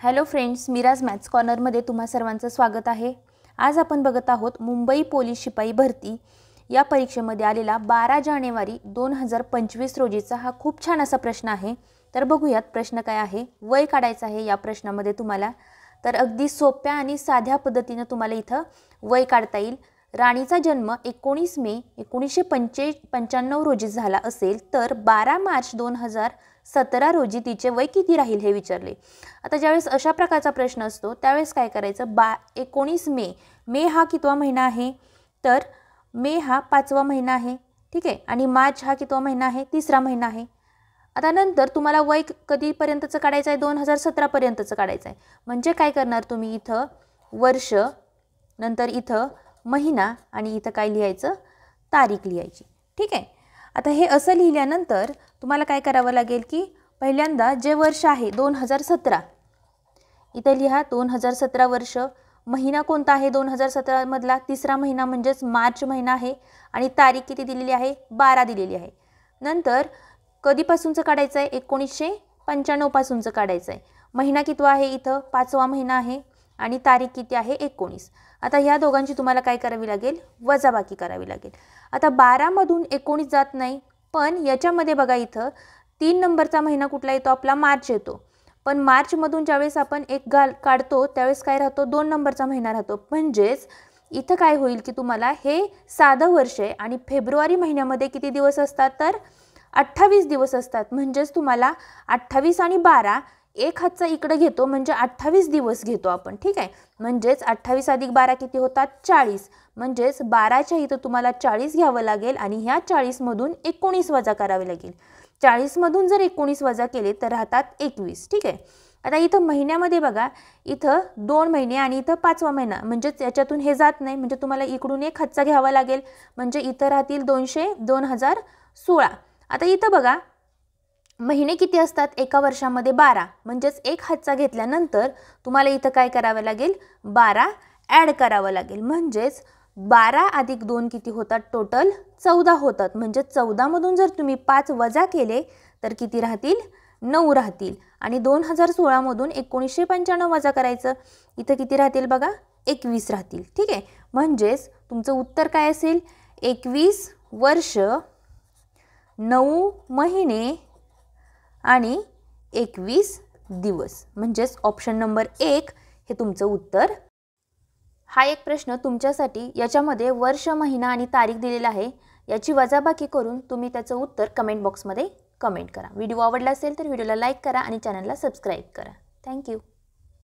Hello friends, Miraj maths कॉर्नरमध्ये तुम्हा सर्वांचं स्वागत आहे। आज आपण बघत आहोत मुंबई पोलीस शिपाई भरती या परीक्षेमध्ये आलेला 12 जानेवारी 2025 रोजीचा हा खूप छान असा प्रश्न आहे। तर बघूयात प्रश्न काय आहे। वय काढायचं आहे या प्रश्नामध्ये तुम्हाला। तर अगदी सोप्या आणि साध्या पद्धतीने तुम्हाला इथं वय काढता येईल। राणीचा जन्म 19 मे 1995 रोजी झाला असेल तर 12 मार्च 2017 रोजी तिचे वय किती राहील हे विचारले। आता ज्यावेळेस अशा प्रकारचा प्रश्न असतो त्यावेळेस काय करायचं, 19 मे हा कितवा महिना आहे, तर मे हा 5वा महिना आहे, ठीक आहे। आणि मार्च हा कितवा महिना आहे, 3रा महिना आहे। आता नंतर तुम्हाला वय कधीपर्यंतचं काढायचं आहे, 2017 पर्यंतचं काढायचं आहे। म्हणजे काय करणार तुम्ही, इथं वर्ष, नंतर इथं महिना आणि इथं काय लिहायचं, तारीख लिहायची, ठीक आहे। आता हे असं लिहिल्यानंतर तुम्हाला काय करावं लागेल की पहिल्यांदा जे वर्ष आहे 2017 इथं लिहा, 2017 वर्ष। महिना कोणता आहे 2017 मधला, 3रा महिना म्हणजेच मार्च महिना आहे आणि तारीख किती दिलेली आहे, 12 दिलेली आहे। नंतर कधीपासूनचं काढायचं आहे, 1995 पासूनचं काढायचं आहे। महिना कितवा आहे, इथं 5वा महिना आहे आणि तारीख किती आहे, 19। आता ह्या दोघांची तुम्हाला काय करावी लागेल, वजाबाकी करावी लागेल। आता 12 मधून 19 जात नाही, पण याच्यामध्ये बघा इथं 3 नंबरचा महिना कुठला येतो, आपला मार्च येतो। पण मार्च मधून ज्यावेळेस आपण एक काढतो त्यावेळेस काय राहतो, 2 नंबरचा महिना राहतो। म्हणजेच इथं काय होईल की तुम्हाला हे साधं वर्ष आहे आणि फेब्रुवारी महिन्यामध्ये किती दिवस असतात, तर 28 दिवस असतात। म्हणजेच तुम्हाला 28 आणि 12 एक हातचा इकडे घेतो म्हणजे 28 दिवस घेतो आपण, ठीक आहे। म्हणजेच 28 अधिक 12 किती होतात, 40। म्हणजेच 12च्या इथं तुम्हाला 40 घ्यावं लागेल आणि ह्या 40 मधून 19 वजा करावे लागेल। 40 मधून जर 19 वजा केले तर राहतात 21, ठीक आहे। आता इथं महिन्यामध्ये बघा, इथं 2 महिने आणि इथं 5वा महिना, म्हणजेच याच्यातून हे जात नाही, म्हणजे तुम्हाला इकडून एक हातचा घ्यावा लागेल, म्हणजे इथं राहतील 2016। आता इथं बघा महिने किती असतात एका वर्षामध्ये, 12। म्हणजेच एक हातचा घेतल्यानंतर तुम्हाला इथं काय करावं लागेल, 12 ॲड करावं लागेल। म्हणजेच 12 अधिक 2 किती होतात, टोटल 14 होतात। म्हणजे 14 मधून जर तुम्ही 5 वजा केले तर किती राहतील, 9 राहतील। आणि 2016 मधून 1995 वजा करायचं, इथं किती राहतील बघा, 21 राहतील, ठीक आहे। म्हणजेच तुमचं उत्तर काय असेल, 21 वर्ष 9 महिने आणि 21 दिवस। म्हणजेच ऑप्शन नंबर 1 हे तुमचं उत्तर। हा एक प्रश्न तुमच्यासाठी, याच्यामध्ये वर्ष, महिना आणि तारीख दिलेला आहे। याची वजाबाकी करून तुम्ही त्याचं उत्तर कमेंट बॉक्समध्ये कमेंट करा। व्हिडिओ आवडला असेल तर व्हिडिओला लाईक करा आणि चॅनलला सबस्क्राईब करा। थँक्यू।